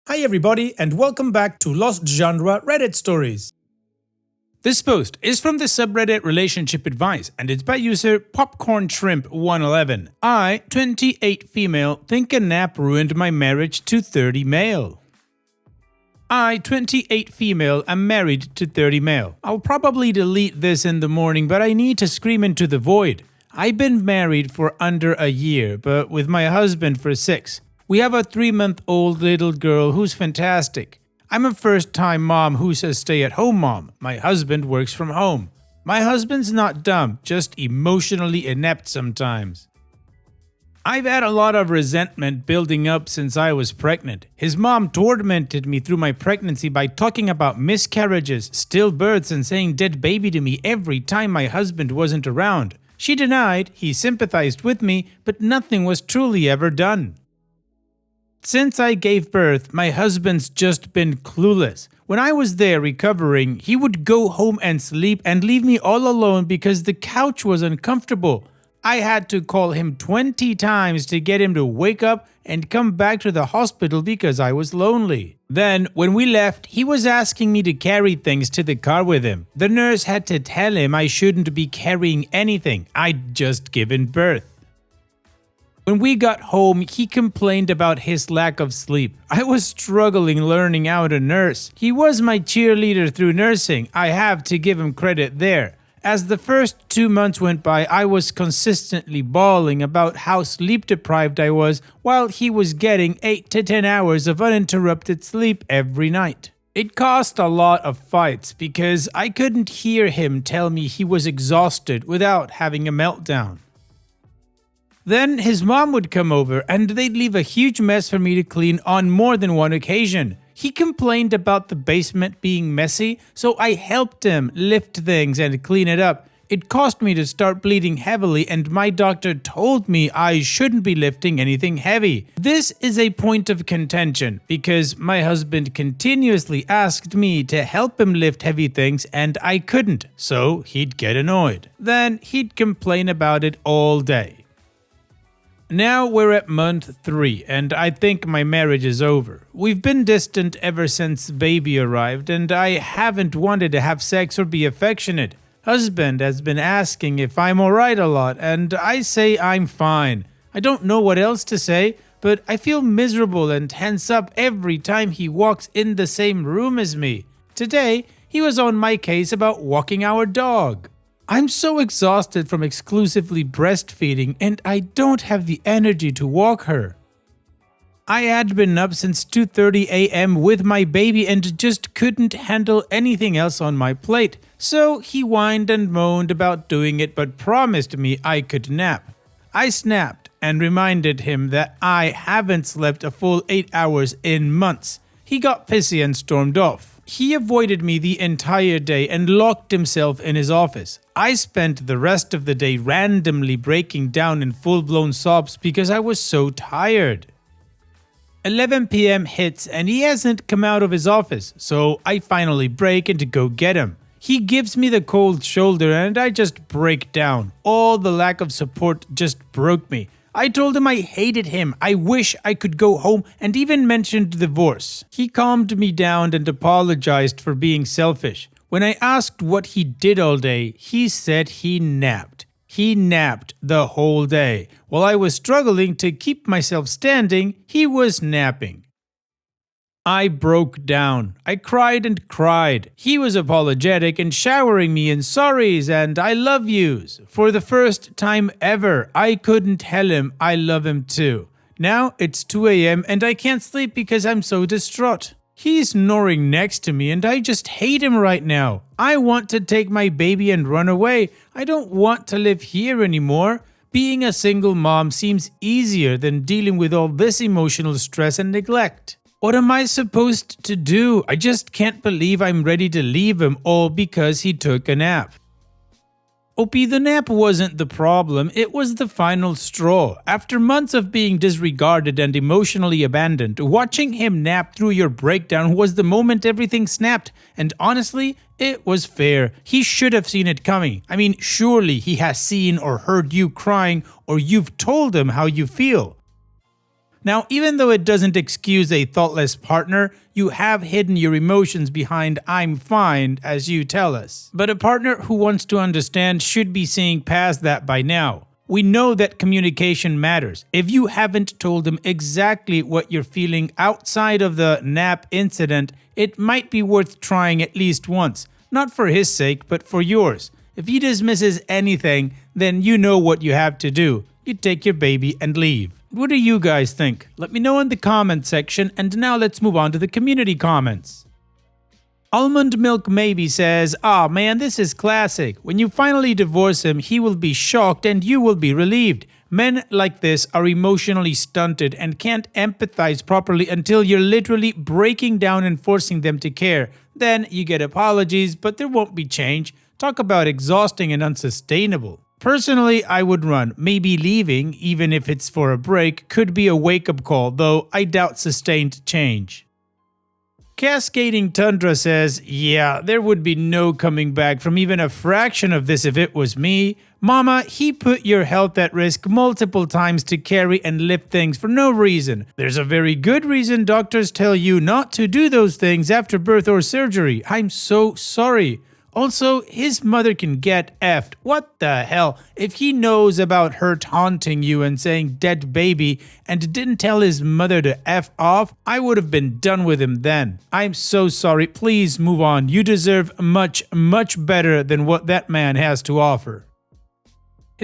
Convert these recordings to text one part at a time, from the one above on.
Hi everybody and welcome back to Lost Genre Reddit Stories. This post is from the subreddit Relationship Advice and it's by user PopcornShrimp111. I, 28 female, think a nap ruined my marriage to 30 male. I, 28 female, am married to 30 male. I'll probably delete this in the morning, but I need to scream into the void. I've been married for under a year, but with my husband for 6. We have a 3-month-old little girl who's fantastic. I'm a first-time mom who's a stay-at-home mom. My husband works from home. My husband's not dumb, just emotionally inept sometimes. I've had a lot of resentment building up since I was pregnant. His mom tormented me through my pregnancy by talking about miscarriages, stillbirths, and saying dead baby to me every time my husband wasn't around. She denied, he sympathized with me, but nothing was truly ever done. Since I gave birth, my husband's just been clueless. When I was there recovering, he would go home and sleep and leave me all alone because the couch was uncomfortable. I had to call him 20 times to get him to wake up and come back to the hospital because I was lonely. Then, when we left, he was asking me to carry things to the car with him. The nurse had to tell him I shouldn't be carrying anything. I'd just given birth. When we got home, he complained about his lack of sleep. I was struggling learning how to nurse. He was my cheerleader through nursing. I have to give him credit there. As the first 2 months went by, I was consistently bawling about how sleep deprived I was while he was getting 8 to 10 hours of uninterrupted sleep every night. It caused a lot of fights because I couldn't hear him tell me he was exhausted without having a meltdown. Then his mom would come over and they'd leave a huge mess for me to clean on more than one occasion. He complained about the basement being messy, so I helped him lift things and clean it up. It caused me to start bleeding heavily and my doctor told me I shouldn't be lifting anything heavy. This is a point of contention because my husband continuously asked me to help him lift heavy things and I couldn't, so he'd get annoyed. Then he'd complain about it all day. Now we're at month 3 and I think my marriage is over. We've been distant ever since baby arrived and I haven't wanted to have sex or be affectionate. Husband has been asking if I'm alright a lot and I say I'm fine. I don't know what else to say, but I feel miserable and tense up every time he walks in the same room as me. Today, he was on my case about walking our dog. I'm so exhausted from exclusively breastfeeding and I don't have the energy to walk her. I had been up since 2:30 a.m. with my baby and just couldn't handle anything else on my plate, so he whined and moaned about doing it but promised me I could nap. I snapped and reminded him that I haven't slept a full 8 hours in months. He got pissy and stormed off. He avoided me the entire day and locked himself in his office. I spent the rest of the day randomly breaking down in full-blown sobs because I was so tired. 11 p.m. hits and he hasn't come out of his office, so I finally break and go get him. He gives me the cold shoulder and I just break down. All the lack of support just broke me. I told him I hated him, I wish I could go home, and even mentioned divorce. He calmed me down and apologized for being selfish. When I asked what he did all day, he said he napped. He napped the whole day. While I was struggling to keep myself standing, he was napping. I broke down. I cried and cried. He was apologetic and showering me in sorries and I love yous. For the first time ever, I couldn't tell him I love him too. Now it's 2 a.m. and I can't sleep because I'm so distraught. He's snoring next to me and I just hate him right now. I want to take my baby and run away. I don't want to live here anymore. Being a single mom seems easier than dealing with all this emotional stress and neglect. What am I supposed to do? I just can't believe I'm ready to leave him all because he took a nap. OP, the nap wasn't the problem, it was the final straw. After months of being disregarded and emotionally abandoned, watching him nap through your breakdown was the moment everything snapped. And honestly, it was fair. He should have seen it coming. I mean, surely he has seen or heard you crying or you've told him how you feel. Now, even though it doesn't excuse a thoughtless partner, you have hidden your emotions behind "I'm fine" as you tell us. But a partner who wants to understand should be seeing past that by now. We know that communication matters. If you haven't told him exactly what you're feeling outside of the nap incident, it might be worth trying at least once. Not for his sake, but for yours. If he dismisses anything, then you know what you have to do. You take your baby and leave. What do you guys think? Let me know in the comment section, and now let's move on to the community comments. Almond Milk Maybe says, "Aw man, this is classic. When you finally divorce him, he will be shocked and you will be relieved. Men like this are emotionally stunted and can't empathize properly until you're literally breaking down and forcing them to care. Then you get apologies, but there won't be change. Talk about exhausting and unsustainable." Personally, I would run. Maybe leaving, even if it's for a break, could be a wake-up call, though I doubt sustained change. Cascading Tundra says, "Yeah, there would be no coming back from even a fraction of this if it was me. Mama, he put your health at risk multiple times to carry and lift things for no reason. There's a very good reason doctors tell you not to do those things after birth or surgery. I'm so sorry. Also, his mother can get effed. What the hell? If he knows about her taunting you and saying dead baby and didn't tell his mother to F off, I would have been done with him then. I'm so sorry. Please move on. You deserve much, much better than what that man has to offer."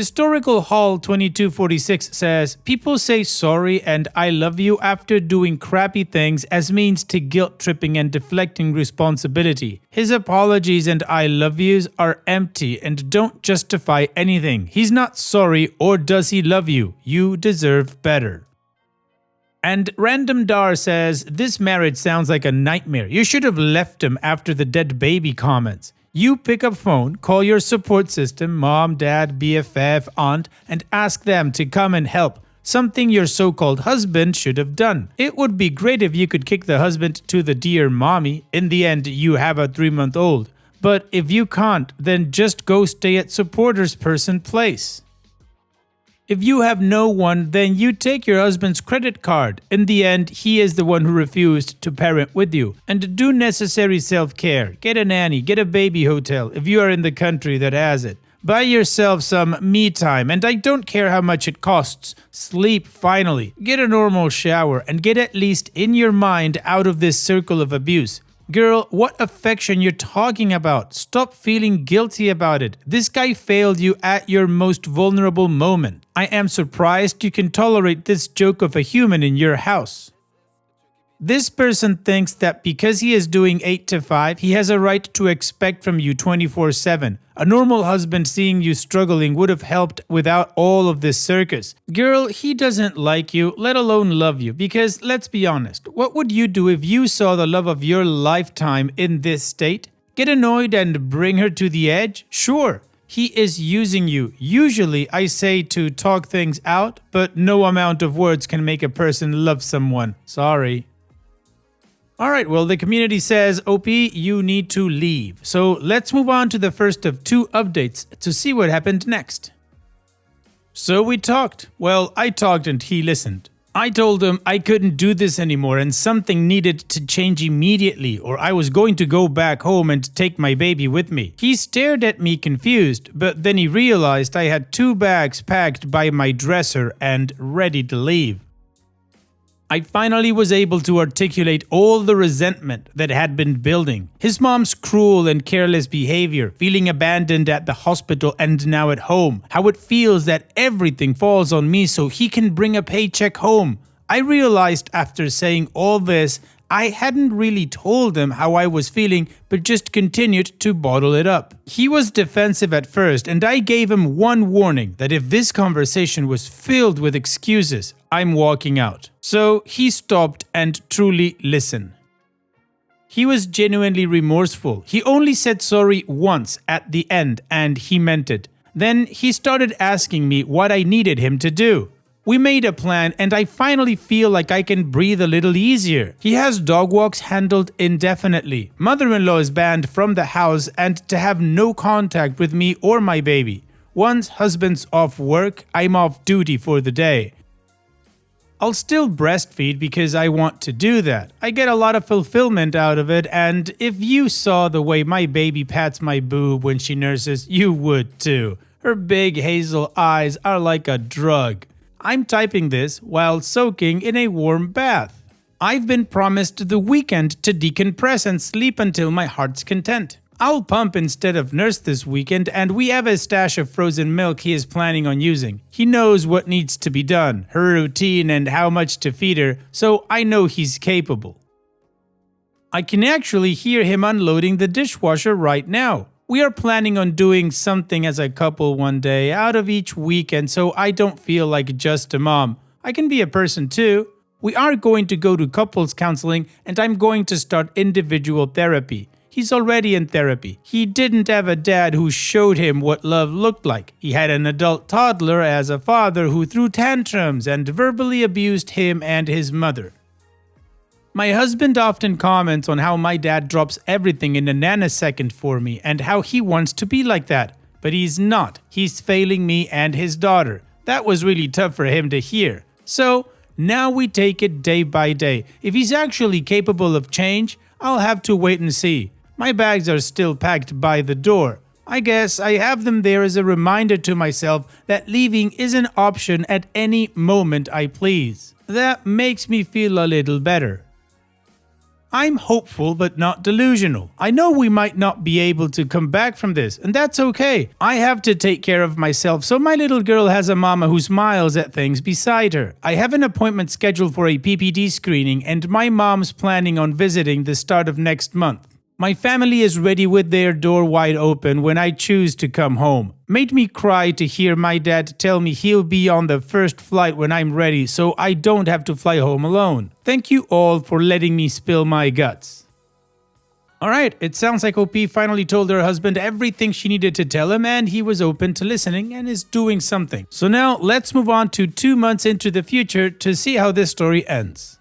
Historical Hall 2246 says, "People say sorry and I love you after doing crappy things as means to guilt tripping and deflecting responsibility. His apologies and I love yous are empty and don't justify anything. He's not sorry, or does he love you? You deserve better." And Random Dar says, "This marriage sounds like a nightmare. You should have left him after the dead baby comments. You pick up phone, call your support system, mom, dad, BFF, aunt, and ask them to come and help. Something your so-called husband should have done. It would be great if you could kick the husband to the dear mommy. In the end, you have a 3-month-old. But if you can't, then just go stay at supporters person place. If you have no one, then you take your husband's credit card. In the end, he is the one who refused to parent with you. And do necessary self-care. Get a nanny, get a baby hotel if you are in the country that has it. Buy yourself some me time, and I don't care how much it costs. Sleep finally. Get a normal shower and get at least in your mind out of this circle of abuse. Girl, what affection you're talking about? Stop feeling guilty about it. This guy failed you at your most vulnerable moment. I am surprised you can tolerate this joke of a human in your house. This person thinks that because he is doing 8 to 5, he has a right to expect from you 24/7. A normal husband seeing you struggling would have helped without all of this circus. Girl, he doesn't like you, let alone love you, because let's be honest, what would you do if you saw the love of your lifetime in this state? Get annoyed and bring her to the edge? Sure. He is using you. Usually, I say to talk things out, but no amount of words can make a person love someone. Sorry. Alright, well, the community says, OP, you need to leave. So let's move on to the first of 2 updates to see what happened next. So we talked. Well, I talked and he listened. I told him I couldn't do this anymore and something needed to change immediately, or I was going to go back home and take my baby with me. He stared at me confused, but then he realized I had 2 bags packed by my dresser and ready to leave. I finally was able to articulate all the resentment that had been building. His mom's cruel and careless behavior, feeling abandoned at the hospital and now at home. How it feels that everything falls on me so he can bring a paycheck home. I realized after saying all this, I hadn't really told him how I was feeling, but just continued to bottle it up. He was defensive at first, and I gave him one warning that if this conversation was filled with excuses, I'm walking out. So he stopped and truly listened. He was genuinely remorseful. He only said sorry once at the end, and he meant it. Then he started asking me what I needed him to do. We made a plan and I finally feel like I can breathe a little easier. He has dog walks handled indefinitely. Mother-in-law is banned from the house and to have no contact with me or my baby. Once husband's off work, I'm off duty for the day. I'll still breastfeed because I want to do that. I get a lot of fulfillment out of it, and if you saw the way my baby pats my boob when she nurses, you would too. Her big hazel eyes are like a drug. I'm typing this while soaking in a warm bath. I've been promised the weekend to decompress and sleep until my heart's content. I'll pump instead of nurse this weekend, and we have a stash of frozen milk he is planning on using. He knows what needs to be done, her routine, and how much to feed her, so I know he's capable. I can actually hear him unloading the dishwasher right now. We are planning on doing something as a couple one day out of each weekend, so I don't feel like just a mom. I can be a person too. We are going to go to couples counseling, and I'm going to start individual therapy. He's already in therapy. He didn't have a dad who showed him what love looked like. He had an adult toddler as a father who threw tantrums and verbally abused him and his mother. My husband often comments on how my dad drops everything in a nanosecond for me and how he wants to be like that. But he's not. He's failing me and his daughter. That was really tough for him to hear. So now we take it day by day. If he's actually capable of change, I'll have to wait and see. My bags are still packed by the door. I guess I have them there as a reminder to myself that leaving is an option at any moment I please. That makes me feel a little better. I'm hopeful but not delusional. I know we might not be able to come back from this, and that's okay. I have to take care of myself, so my little girl has a mama who smiles at things beside her. I have an appointment scheduled for a PPD screening, and my mom's planning on visiting the start of next month. My family is ready with their door wide open when I choose to come home. Made me cry to hear my dad tell me he'll be on the first flight when I'm ready, so I don't have to fly home alone. Thank you all for letting me spill my guts. Alright, it sounds like OP finally told her husband everything she needed to tell him, and he was open to listening and is doing something. So now let's move on to 2 months into the future to see how this story ends.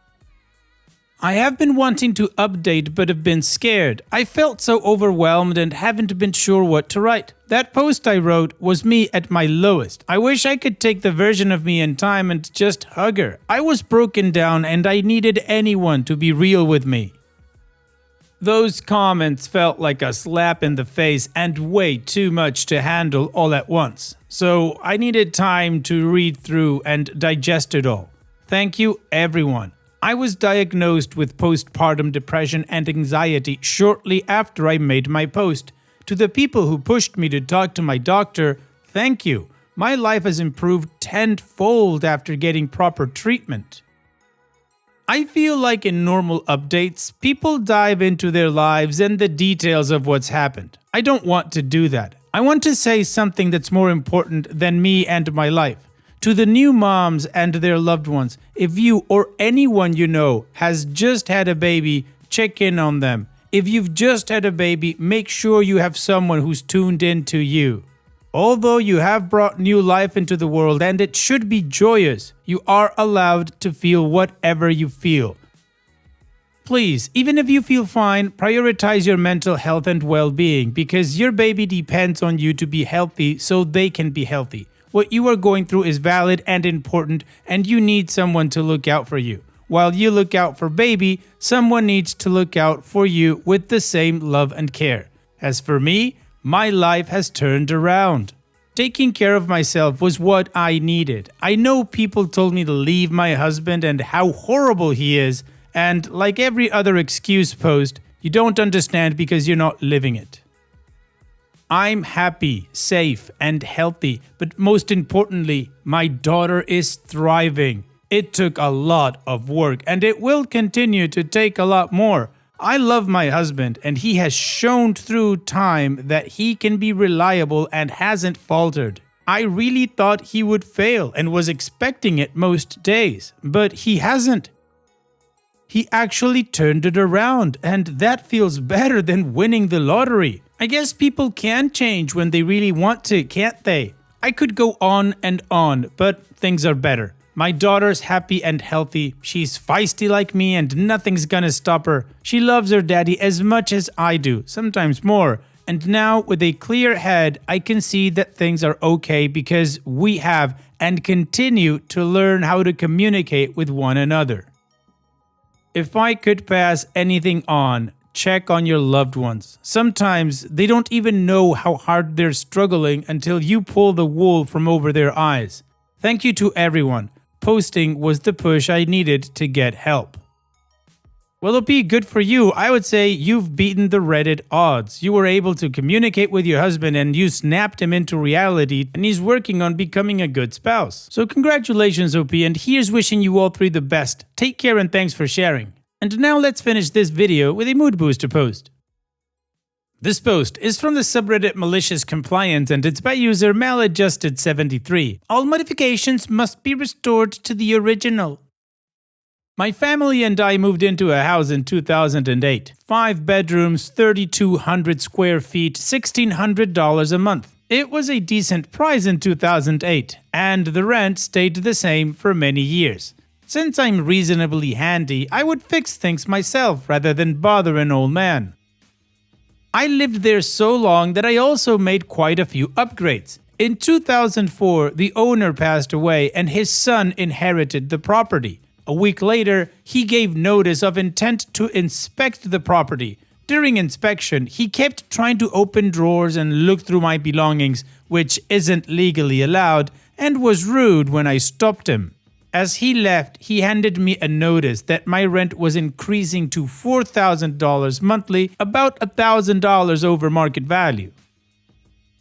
I have been wanting to update but have been scared. I felt so overwhelmed and haven't been sure what to write. That post I wrote was me at my lowest. I wish I could take the version of me in time and just hug her. I was broken down and I needed anyone to be real with me. Those comments felt like a slap in the face and way too much to handle all at once. So I needed time to read through and digest it all. Thank you, everyone. I was diagnosed with postpartum depression and anxiety shortly after I made my post. To the people who pushed me to talk to my doctor, thank you. My life has improved tenfold after getting proper treatment. I feel like in normal updates, people dive into their lives and the details of what's happened. I don't want to do that. I want to say something that's more important than me and my life. To the new moms and their loved ones, if you or anyone you know has just had a baby, check in on them. If you've just had a baby, make sure you have someone who's tuned in to you. Although you have brought new life into the world and it should be joyous, you are allowed to feel whatever you feel. Please, even if you feel fine, prioritize your mental health and well-being because your baby depends on you to be healthy so they can be healthy. What you are going through is valid and important, and you need someone to look out for you. While you look out for baby, someone needs to look out for you with the same love and care. As for me, my life has turned around. Taking care of myself was what I needed. I know people told me to leave my husband and how horrible he is, and like every other excuse post, you don't understand because you're not living it. I'm happy, safe, and healthy, but most importantly, my daughter is thriving. It took a lot of work, and it will continue to take a lot more. I love my husband, and he has shown through time that he can be reliable and hasn't faltered. I really thought he would fail and was expecting it most days, but he hasn't. He actually turned it around, and that feels better than winning the lottery. I guess people can change when they really want to, can't they? I could go on and on, but things are better. My daughter's happy and healthy. She's feisty like me and nothing's gonna stop her. She loves her daddy as much as I do, sometimes more. And now with a clear head, I can see that things are okay because we have and continue to learn how to communicate with one another. If I could pass anything on, check on your loved ones. Sometimes they don't even know how hard they're struggling until you pull the wool from over their eyes. Thank you to everyone. Posting was the push I needed to get help. Well, it'll be good for you. I would say you've beaten the Reddit odds. You were able to communicate with your husband and you snapped him into reality, and he's working on becoming a good spouse. So congratulations, OP, and here's wishing you all three the best. Take care and thanks for sharing. And now let's finish this video with a mood booster post. This post is from the subreddit Malicious Compliance and it's by user Maladjusted73. All modifications must be restored to the original. My family and I moved into a house in 2008. 5 bedrooms, 3,200 square feet, $1,600 a month. It was a decent price in 2008, and the rent stayed the same for many years. Since I'm reasonably handy, I would fix things myself rather than bother an old man. I lived there so long that I also made quite a few upgrades. In 2004, the owner passed away and his son inherited the property. A week later, he gave notice of intent to inspect the property. During inspection, he kept trying to open drawers and look through my belongings, which isn't legally allowed, and was rude when I stopped him. As he left, he handed me a notice that my rent was increasing to $4,000 monthly, about $1,000 over market value.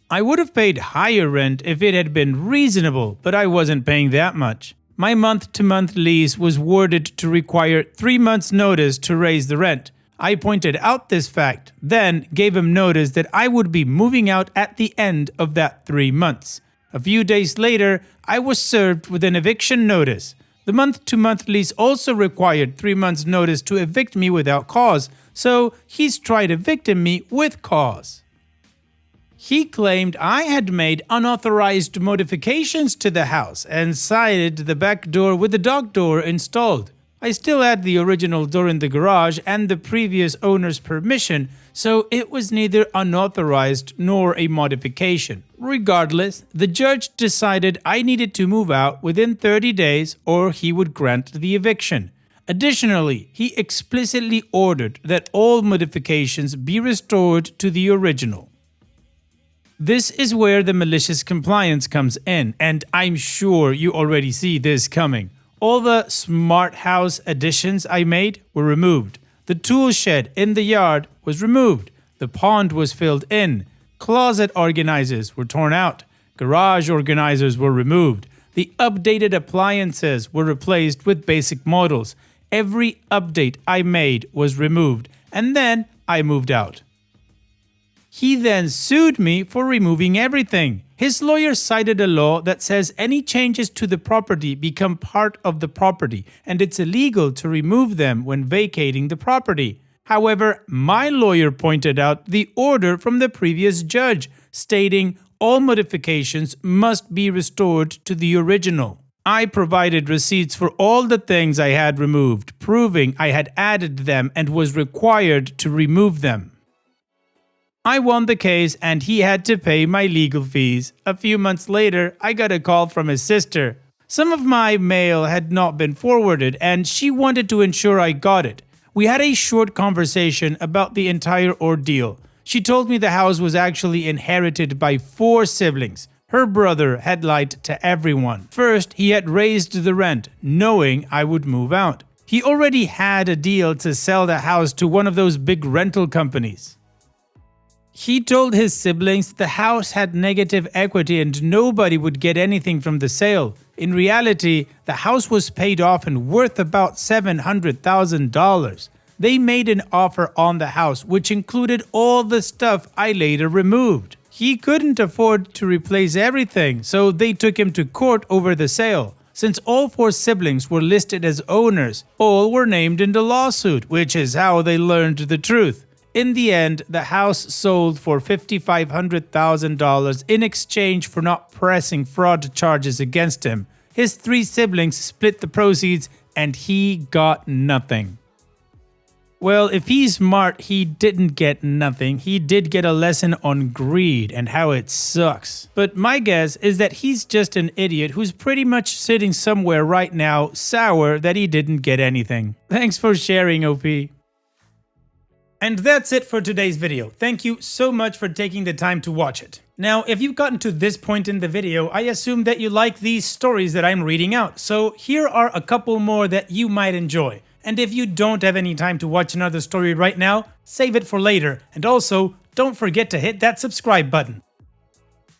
I would have paid higher rent if it had been reasonable, but I wasn't paying that much. My month-to-month lease was worded to require 3 months' notice to raise the rent. I pointed out this fact, then gave him notice that I would be moving out at the end of that 3 months. A few days later, I was served with an eviction notice. The month-to-month lease also required 3 months' notice to evict me without cause, so he's tried evicting me with cause. He claimed I had made unauthorized modifications to the house and sided the back door with the dog door installed. I still had the original door in the garage and the previous owner's permission, so it was neither unauthorized nor a modification. Regardless, the judge decided I needed to move out within 30 days or he would grant the eviction. Additionally, he explicitly ordered that all modifications be restored to the original. This is where the malicious compliance comes in, and I'm sure you already see this coming. All the smart house additions I made were removed. The tool shed in the yard was removed. The pond was filled in. Closet organizers were torn out. Garage organizers were removed. The updated appliances were replaced with basic models. Every update I made was removed, and then I moved out. He then sued me for removing everything. His lawyer cited a law that says any changes to the property become part of the property, and it's illegal to remove them when vacating the property. However, my lawyer pointed out the order from the previous judge, stating all modifications must be restored to the original. I provided receipts for all the things I had removed, proving I had added them and was required to remove them. I won the case and he had to pay my legal fees. A few months later, I got a call from his sister. Some of my mail had not been forwarded and she wanted to ensure I got it. We had a short conversation about the entire ordeal. She told me the house was actually inherited by 4 siblings. Her brother had lied to everyone. First, he had raised the rent, knowing I would move out. He already had a deal to sell the house to one of those big rental companies. He told his siblings the house had negative equity and nobody would get anything from the sale. In reality, the house was paid off and worth about $700,000. They made an offer on the house, which included all the stuff I later removed. He couldn't afford to replace everything, so they took him to court over the sale. Since all 4 siblings were listed as owners, all were named in the lawsuit, which is how they learned the truth. In the end, the house sold for $500,000 in exchange for not pressing fraud charges against him. His 3 siblings split the proceeds and he got nothing. Well, if he's smart, he didn't get nothing. He did get a lesson on greed and how it sucks. But my guess is that he's just an idiot who's pretty much sitting somewhere right now, sour that he didn't get anything. Thanks for sharing, OP. And that's it for today's video. Thank you so much for taking the time to watch it. Now, if you've gotten to this point in the video, I assume that you like these stories that I'm reading out. So here are a couple more that you might enjoy. And if you don't have any time to watch another story right now, save it for later. And also, don't forget to hit that subscribe button.